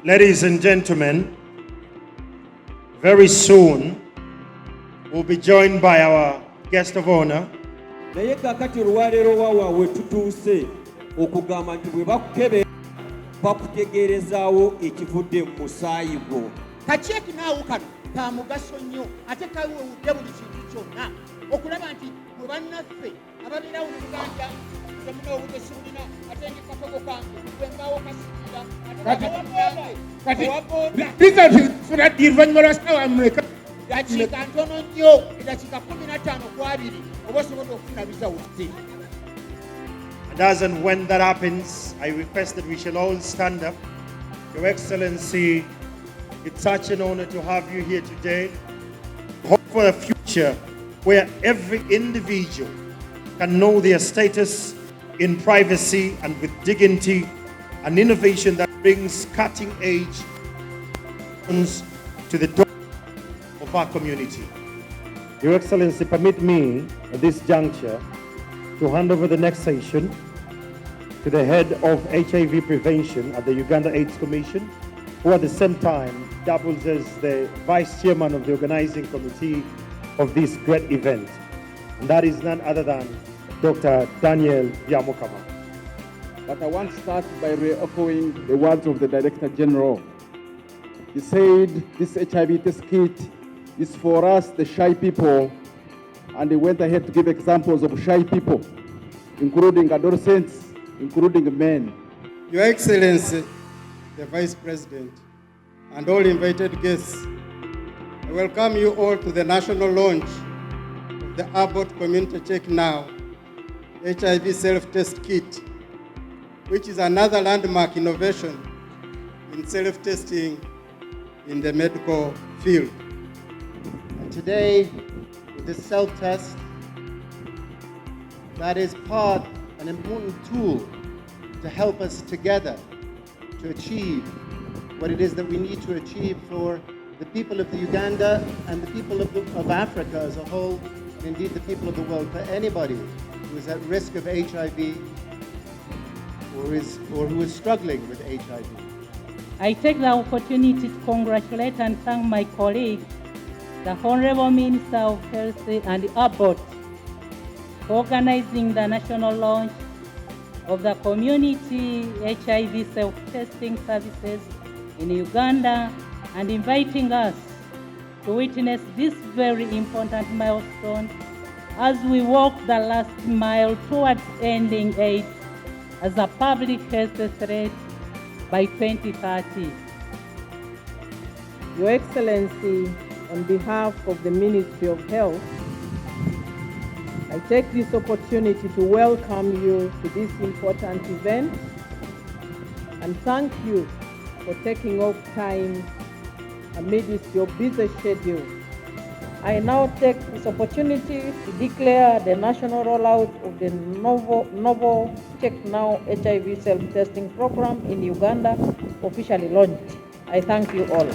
Ladies and gentlemen, very soon we'll be joined by our guest of honor. Naye kakati olwaleero waawaawe tutuuse okugamba nti bwe bakukebe bakutegeerezaawo ekivudde mu musaayi gwo. CheckNOW kano ka mugaso nnyo ate kawewudde buli kintu kyonna okulaba nti bwe bannaffe ababeera mu Uganda temuna obugesi bulina ate ng'ekatogo kange bwe mbaawo kasikira ate funa oluvannyuma lwa ssaawa mmeka dakiika ntono nnyo edakiika 15 ku 2 oba osobola okufuna bizawudde. And as and when that happens, I request that we shall all stand up. Your Excellency, it's such an honor to have you here today. Hope for a future where every individual can know their status in privacy and with dignity, an innovation that brings cutting-edge to the door of our community. Your Excellency, permit me at this juncture to hand over the next session to the head of HIV prevention at the Uganda AIDS Commission, who at the same time doubles as the vice chairman of the organizing committee of this great event. And that is none other than Dr. Daniel Byamukama. But I want to start by re-echoing the words of the Director General. He said this HIV test kit is for us, the shy people, and he went ahead to give examples of shy people, including adolescents, including men. Your Excellency, the Vice President, and all invited guests, I welcome you all to the national launch of the Abbott Community CheckNOW HIV self-test kit, which is another landmark innovation in self-testing in the medical field. And today, with this self-test, that is an important tool to help us together to achieve what it is that we need to achieve for the people of the Uganda and the people of Africa as a whole, and indeed the people of the world, for anybody who is at risk of HIV or who is struggling with HIV. I take the opportunity to congratulate and thank my colleague, the Honorable Minister of Health and Abbott, for organizing the national launch of the community HIV self-testing services in Uganda and inviting us to witness this very important milestone as we walk the last mile towards ending AIDS as a public health threat by 2030. Your Excellency, on behalf of the Ministry of Health, I take this opportunity to welcome you to this important event and thank you for taking off time amidst your busy schedule. I now take this opportunity to declare the national rollout of the novel CheckNOW HIV self-testing program in Uganda officially launched. I thank you all.